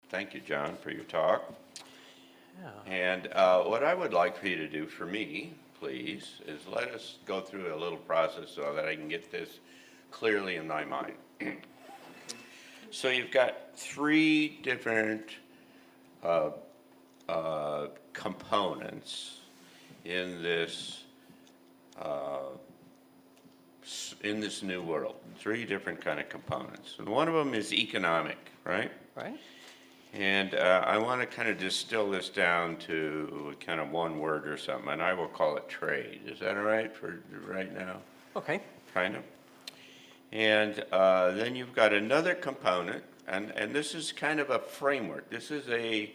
Thank you, John, for your talk. Yeah. And what I would like for you to do for me, please, is let us go through a little process so that I can get this clearly in my mind. So you've got three different components in this new world. Three different kind of components, and one of them is economic, right? Right? And I want to kind of distill this down to kind of one word or something, and I will call it trade. Is that all right for right now? Okay. Kind of. And then you've got another component, and this is kind of a framework. This is a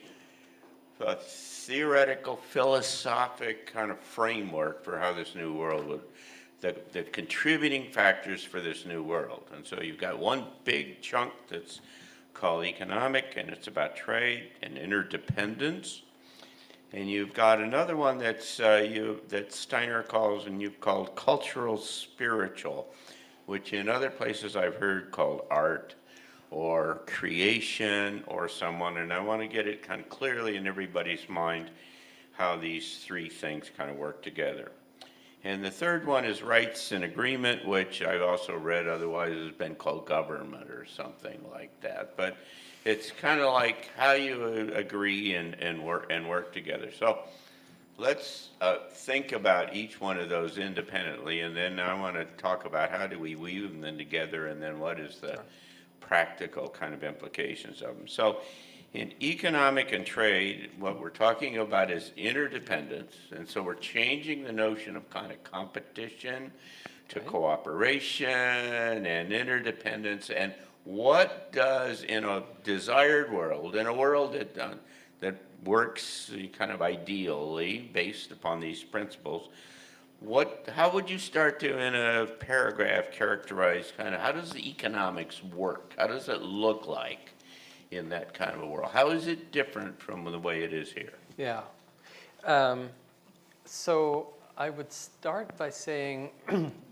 theoretical, philosophic kind of framework for how this new world would, the contributing factors for this new world. And so you've got one big chunk that's called economic, and it's about trade and interdependence. And you've got another one that's that Steiner calls, and you've called cultural spiritual, which in other places I've heard called art or creation or someone. And I want to get it kind of clearly in everybody's mind how these three things kind of work together. And the third one is rights and agreement, which I've also read otherwise has been called government or something like that. But it's kind of like how you agree and work together. So let's think about each one of those independently, and then I want to talk about how do we weave them together, and then what is the practical kind of implications of them. So in economic and trade, what we're talking about is interdependence, and so we're changing the notion of kind of competition to cooperation and interdependence. And what does, in a desired world, in a world that works kind of ideally based upon these principles, how would you start to, in a paragraph, characterize kind of how does the economics work? How does it look like in that kind of a world? How is it different from the way it is here? Yeah. So I would start by saying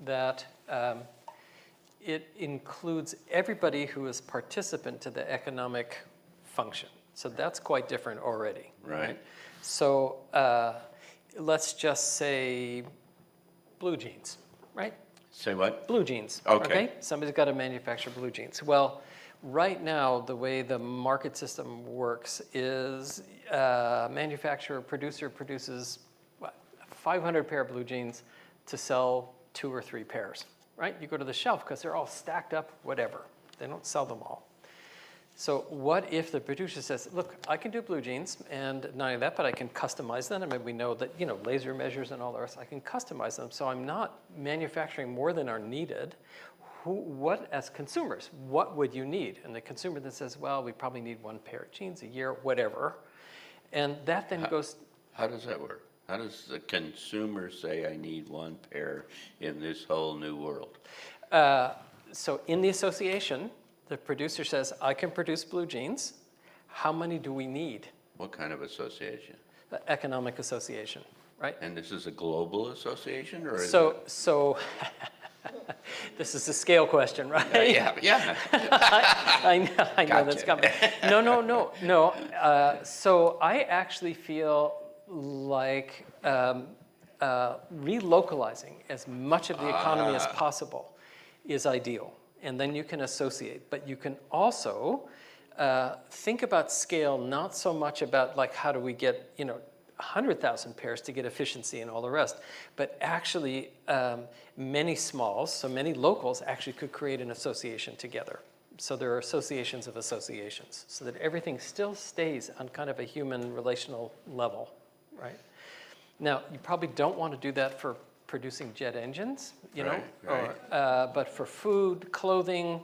that it includes everybody who is participant to the economic function. So that's quite different already. Right. So let's just say blue jeans, right? Say what? Blue jeans. Okay. Somebody's got to manufacture blue jeans. Well, right now, the way the market system works is producer produces 500 pair of blue jeans to sell 2 or 3 pairs, right? You go to the shelf because they're all stacked up, whatever. They don't sell them all. So what if the producer says, look, I can do blue jeans, and not only that, but I can customize them. I mean, we know that, laser measures and all the rest, I can customize them. So I'm not manufacturing more than are needed. What, as consumers, what would you need? And the consumer then says, well, we probably need 1 pair of jeans a year, whatever. And that then goes. How does that work? How does the consumer say I need 1 pair in this whole new world? So in the association, the producer says, I can produce blue jeans. How many do we need? What kind of association? The economic association, right? And this is a global association, or is So this is a scale question, right? yeah. I know Gotcha. that's coming. No. So I actually feel like relocalizing as much of the economy as possible is ideal. And then you can associate. But you can also think about scale, not so much about like how do we get 100,000 pairs to get efficiency and all the rest, but actually many smalls, so many locals actually could create an association together. So there are associations of associations, so that everything still stays on kind of a human relational level, right? Now, you probably don't want to do that for producing jet engines, Right. but for food, clothing,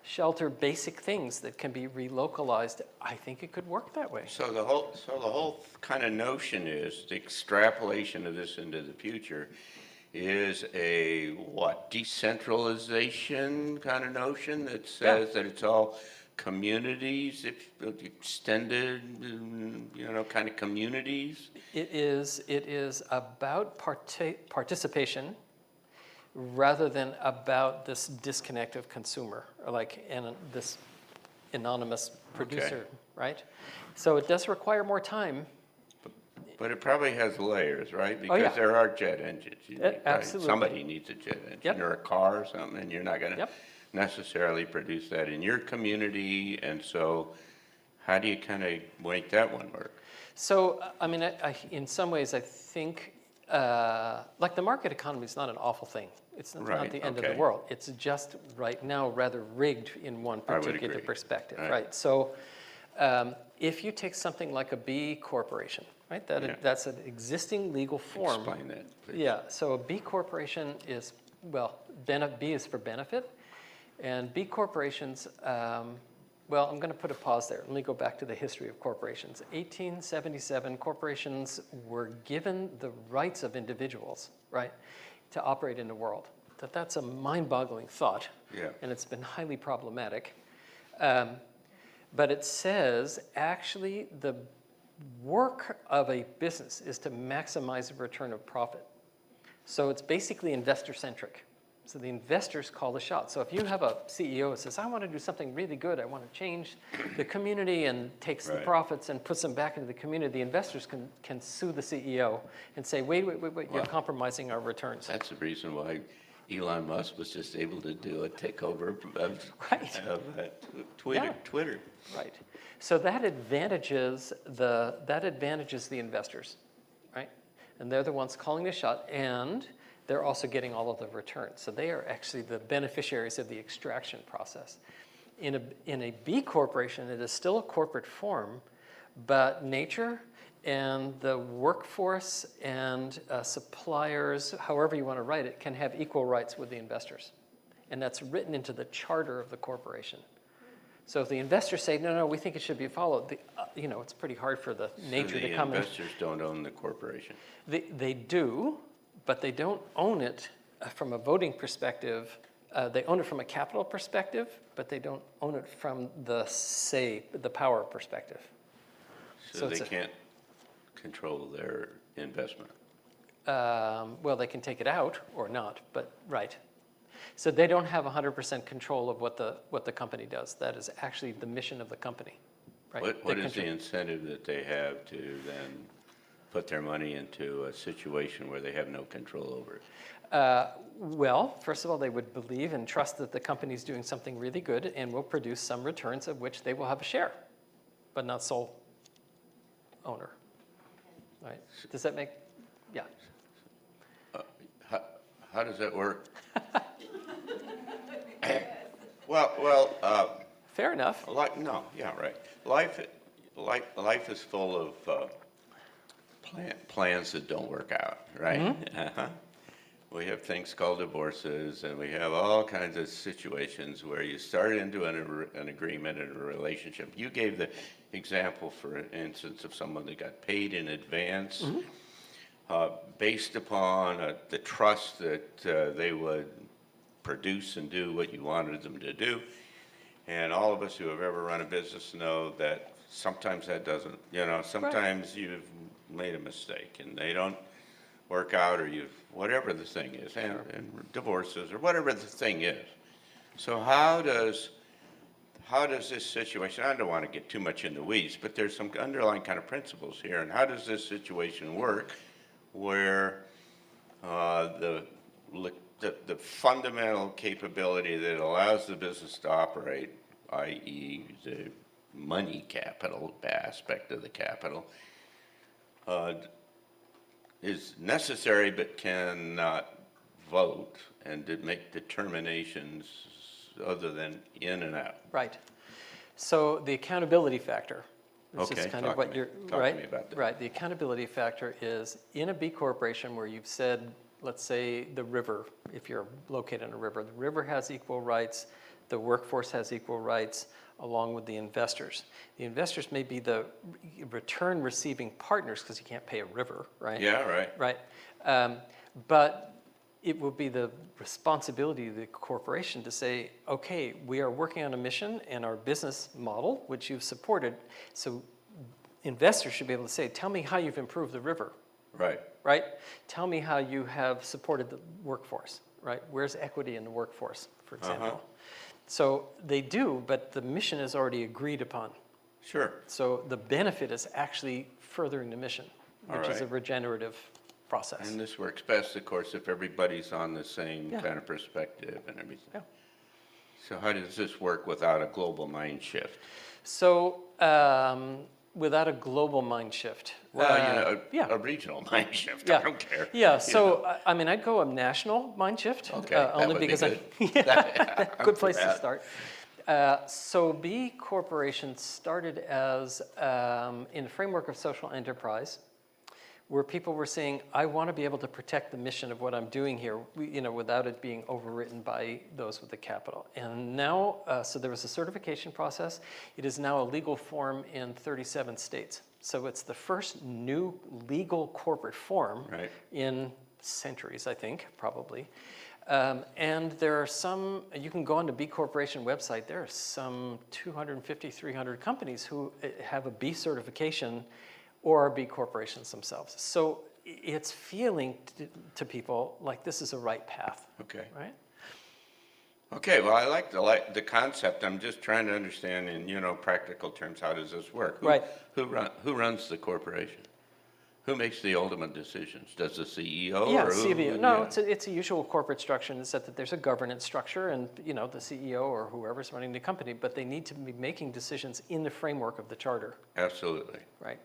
shelter, basic things that can be relocalized, I think it could work that way. So the whole kind of notion is the extrapolation of this into the future is a decentralization kind of notion that says that it's all communities, extended, kind of communities. It is about participation rather than about this disconnect of consumer, and this anonymous producer, right? So it does require more time. But it probably has layers, right? Oh, yeah. Because there are jet engines. You need, right? Absolutely. Somebody needs a jet engine Yep. or a car or something, and you're not going to Yep. necessarily produce that in your community. And so how do you kind of make that one work? So, I mean, in some ways, I think, like the market economy is not an awful thing. It's not Right, the end of okay. the world. It's just right now rather rigged in one I would particular agree. perspective, Right. right? So, if you take something like a B corporation, right? Yeah. That's an existing legal form. Explain that, please. Yeah, so a B corporation is, well, B is for benefit, and B corporations, well, I'm going to put a pause there. Let me go back to the history of corporations. 1877, corporations were given the rights of individuals, right, to operate in the world. That's a mind-boggling thought, Yeah. and it's been highly problematic. But it says, actually, the work of a business is to maximize the return of profit. So it's basically investor-centric. So the investors call the shots. So if you have a CEO who says, I want to do something really good, I want to change the community, and takes the Right. profits and puts them back into the community, the investors can sue the CEO and say, wait, you're compromising our returns. That's the reason why Elon Musk was just able to do a takeover of, Right. of Twitter. Yeah. Twitter. Right. So that advantages the investors, right? And they're the ones calling the shot, and they're also getting all of the returns. So they are actually the beneficiaries of the extraction process. In a B corporation, it is still a corporate form, but nature and the workforce and suppliers, however you want to write it, can have equal rights with the investors. And that's written into the charter of the corporation. So if the investors say, no, we think it should be followed, it's pretty hard for the nature to come in. The investors don't own the corporation. They do, but they don't own it from a voting perspective. They own it from a capital perspective, but they don't own it from the power perspective. So they can't control their investment. Well, they can take it out or not, but right. So they don't have 100% control of what the company does. That is actually the mission of the company, right? What is the incentive that they have to then put their money into a situation where they have no control over it? Well, first of all, they would believe and trust that the company's doing something really good and will produce some returns of which they will have a share, but not sole owner. Right? Does that make, yeah. How does that work? Well, Fair enough. no, yeah, right. Life is full of plans that don't work out, right? Mm-hmm. Uh-huh. We have things called divorces, and we have all kinds of situations where you start into an agreement and a relationship. You gave the example, for instance, of someone that got paid in advance, based upon the trust that they would produce and do what you wanted them to do. And all of us who have ever run a business know that sometimes that doesn't, sometimes you've made a mistake and they don't work out, or whatever the thing is, and divorces, or whatever the thing is. So how does this situation, I don't want to get too much in the weeds, but there's some underlying kind of principles here, and how does this situation work where the fundamental capability that allows the business to operate, i.e. the money capital aspect of the capital, is necessary but cannot vote and to make determinations other than in and out? Right. So the accountability factor. This is Okay, kind of what you're talk right. to me about that. Right. The accountability factor is in a B corporation where you've said, let's say the river, if you're located on a river, the river has equal rights, the workforce has equal rights, along with the investors. The investors may be the return receiving partners because you can't pay a river, right? Yeah, right. Right. But it will be the responsibility of the corporation to say, okay, we are working on a mission and our business model, which you've supported. So investors should be able to say, tell me how you've improved the river. Right. Right? Tell me how you have supported the workforce, right? Where's equity in the workforce, for example? So they do, but the mission is already agreed upon. Sure. So the benefit is actually furthering the mission, All which is a right. regenerative process. And this works best, of course, if everybody's on the same Yeah. kind of perspective and everything. Yeah. So how does this work without a global mind shift? So without a global mind shift. Well, yeah. a regional mind shift, Yeah. I don't care. Yeah, you so know. I mean, I'd go a national mind shift. Okay, that only would be because good. I'm good for place to that. start. So B Corporation started as in the framework of social enterprise, where people were saying, I want to be able to protect the mission of what I'm doing here, without it being overwritten by those with the capital. And now, so there was a certification process. It is now a legal form in 37 states. So it's the first new legal corporate form Right. in centuries, I think, probably. And there are some, you can go on the B Corporation website, there are some 250, 300 companies who have a B certification or are B corporations themselves. So it's feeling to people like this is a right path, Okay. right? Okay, well, I like the concept. I'm just trying to understand in, practical terms, how does this work? Right. Who runs the corporation? Who makes the ultimate decisions? Does the CEO Yeah, or who? CVO. No, Yeah. it's a usual corporate structure in the sense that there's a governance structure and, the CEO or whoever's running the company, but they need to be making decisions in the framework of the charter, Absolutely. right?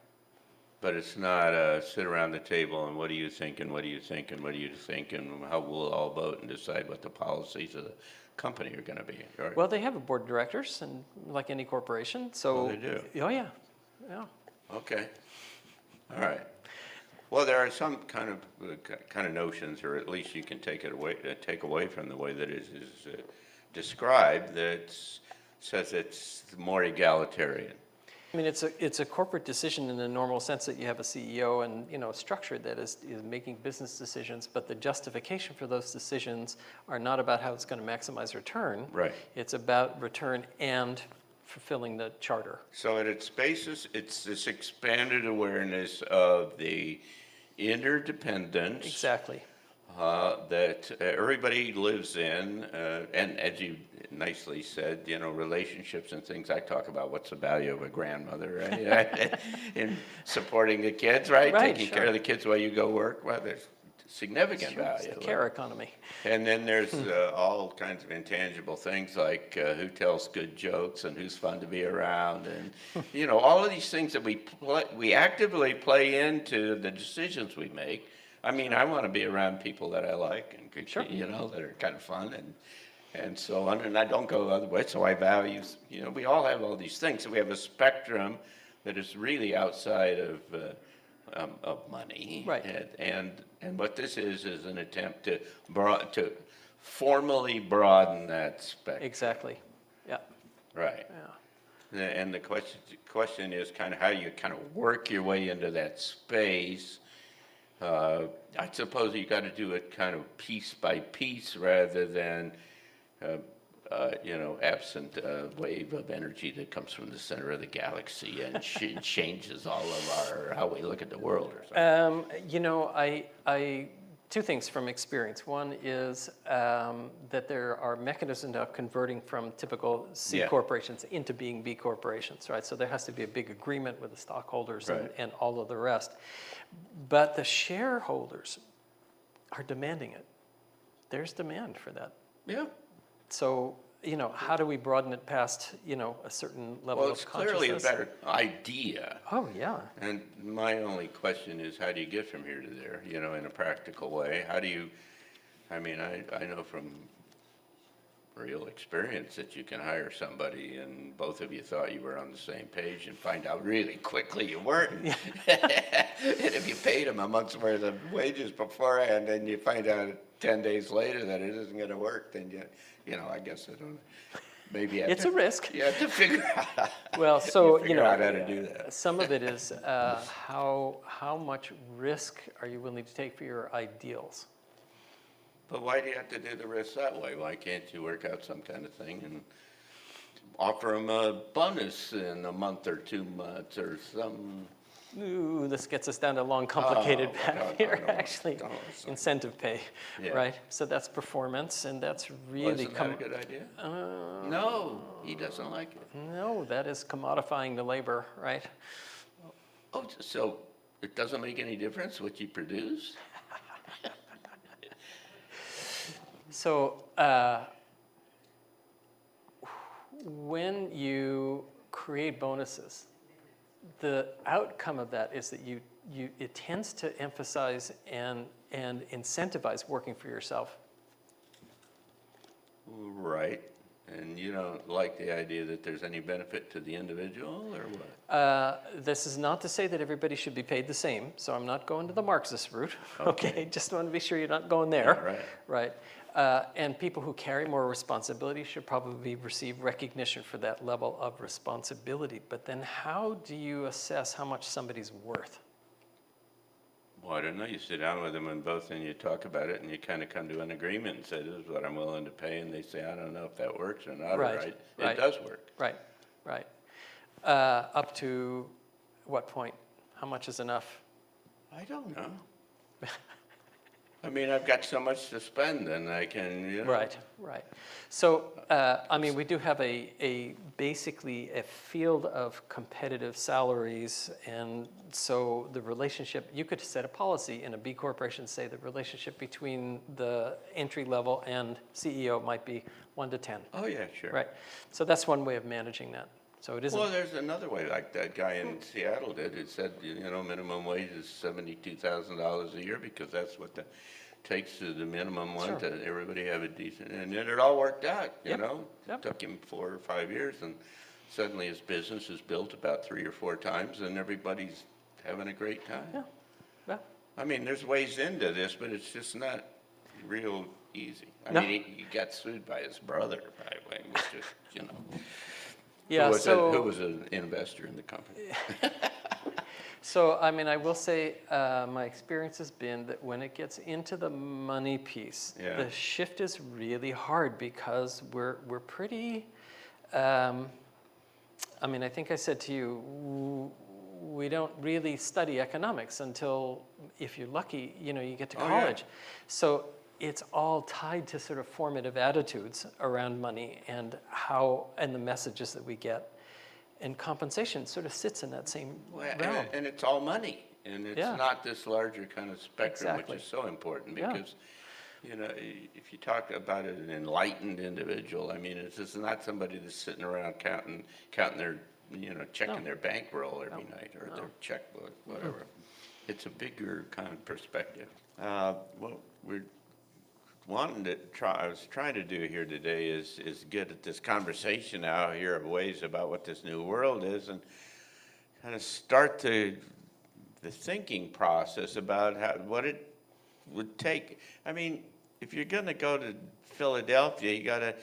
But it's not sit around the table and what do you think and what do you think and what do you think and how we'll all vote and decide what the policies of the company are going to be. Right? Well, they have a board of directors, and like any corporation, so. Oh, they do? Oh, yeah, yeah. Okay. All right. Well, there are some kind of notions, or at least you can take away from the way that it is described, that says it's more egalitarian. I mean, it's a corporate decision in the normal sense that you have a CEO and, a structure that is making business decisions, but the justification for those decisions are not about how it's going to maximize return. Right. It's about return and fulfilling the charter. So at its basis, it's this expanded awareness of the interdependence Exactly. that everybody lives in, and as you nicely said, relationships and things. I talk about what's the value of a grandmother, right? In supporting the kids, right? Right, Taking sure. care of the kids while you go work. Well, there's significant Sure, it's value. the care economy. And then there's all kinds of intangible things like who tells good jokes and who's fun to be around, and all of these things that we actively play into the decisions we make. I mean, I want to be around people that I like and Sure. that are kind of fun and so on. And I don't go the other way. So I value. We all have all these things. So we have a spectrum that is really outside of money. Right. And what this is an attempt to formally broaden that spectrum. Exactly. Yeah. Right. Yeah. And the question is kind of how you kind of work your way into that space. I suppose you got to do it kind of piece by piece rather than, absent a wave of energy that comes from the center of the galaxy and changes all of how we look at the world or something. I two things from experience. One is that there are mechanisms of converting from typical C Yeah. corporations into being B corporations, right? So there has to be a big agreement with the stockholders Right. and all of the rest. But the shareholders are demanding it. There's demand for that. Yeah. So, how do we broaden it past, a certain level Well, of it's consciousness? clearly a better idea. Oh, yeah. And my only question is, how do you get from here to there, in a practical way? How do you, I know from real experience that you can hire somebody and both of you thought you were on the same page and find out really quickly you weren't. And if you paid them a month's worth of wages beforehand and you find out 10 days later that it isn't going to work, then I guess I don't. Maybe you have It's a risk. You have to figure out. Well, so, figure out how to do that. some of it is how much risk are you willing to take for your ideals? But why do you have to do the risk that way? Why can't you work out some kind of thing and offer them a bonus in a month or 2 months or some ooh, this gets us down a long, complicated path here, actually. Incentive pay, Yeah. right? So that's performance, and that's really... Isn't that a good idea? No, he doesn't like it. No, that is commodifying the labor, right? Oh, so it doesn't make any difference what you produce? So when you create bonuses, the outcome of that is that it tends to emphasize and incentivize working for yourself. Right. And you don't like the idea that there's any benefit to the individual, or what? This is not to say that everybody should be paid the same, so I'm not going to the Marxist route. Okay, just want to be sure you're not going there. Yeah, right. Right. And people who carry more responsibility should probably receive recognition for that level of responsibility. But then how do you assess how much somebody's worth? Well, I don't know. You sit down with them and you talk about it, and you kind of come to an agreement and say, this is what I'm willing to pay. And they say, I don't know if that works or not. Right. It does work. Right. Up to what point? How much is enough? I don't know. I mean, I've got so much to spend, and I can, you know. Right. So, I mean, we do have basically a field of competitive salaries, and so the relationship, you could set a policy in a B corporation, say the relationship between the entry level and CEO might be 1 to 10. Oh, yeah, sure. Right. So that's one way of managing that. So it isn't. Well, there's another way, like that guy in Seattle did. It said, you know, minimum wage is $72,000 a year because that's what the takes to the minimum one Sure. to everybody have a decent, and then it all worked out, you Yep. know? Yep. Took him 4 or 5 years, and suddenly his business is built about 3 or 4 times, and everybody's having a great time. Yeah. I mean, there's ways into this, but it's just not real easy. I No. mean, he got sued by his brother, by the way, which is, you know. Yeah. Who was an investor in the company. So, I mean, I will say my experience has been that when it gets into the money piece, Yeah. the shift is really hard because we're pretty, I mean, I think I said to you, we don't really study economics until, if you're lucky, you know, you get to Oh, college. yeah. So it's all tied to sort of formative attitudes around money and the messages that we get. And compensation sort of sits in that same realm. And it's all money, and it's Yeah. not this larger kind of spectrum, Exactly. which is so important Yeah. because, you know, if you talk about an enlightened individual, I mean, it's just not somebody that's sitting around counting their, you know, checking No. their bankroll every night or No. their checkbook, whatever. It's a bigger kind of perspective. What I was trying to do here today is get at this conversation out here of ways about what this new world is and kind of start the thinking process about what it would take. I mean, if you're going to go to Philadelphia, you got to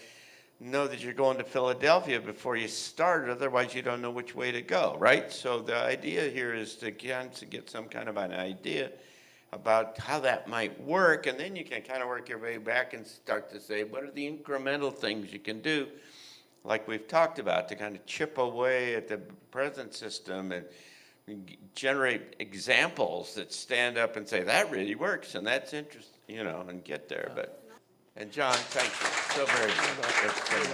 know that you're going to Philadelphia before you start, otherwise you don't know which way to go, right? So the idea here is to get some kind of an idea about how that might work, and then you can kind of work your way back and start to say, what are the incremental things you can do, like we've talked about, to kind of chip away at the present system and generate examples that stand up and say, that really works, and that's interesting, you know, and get there. And John, thank you so very much. That's been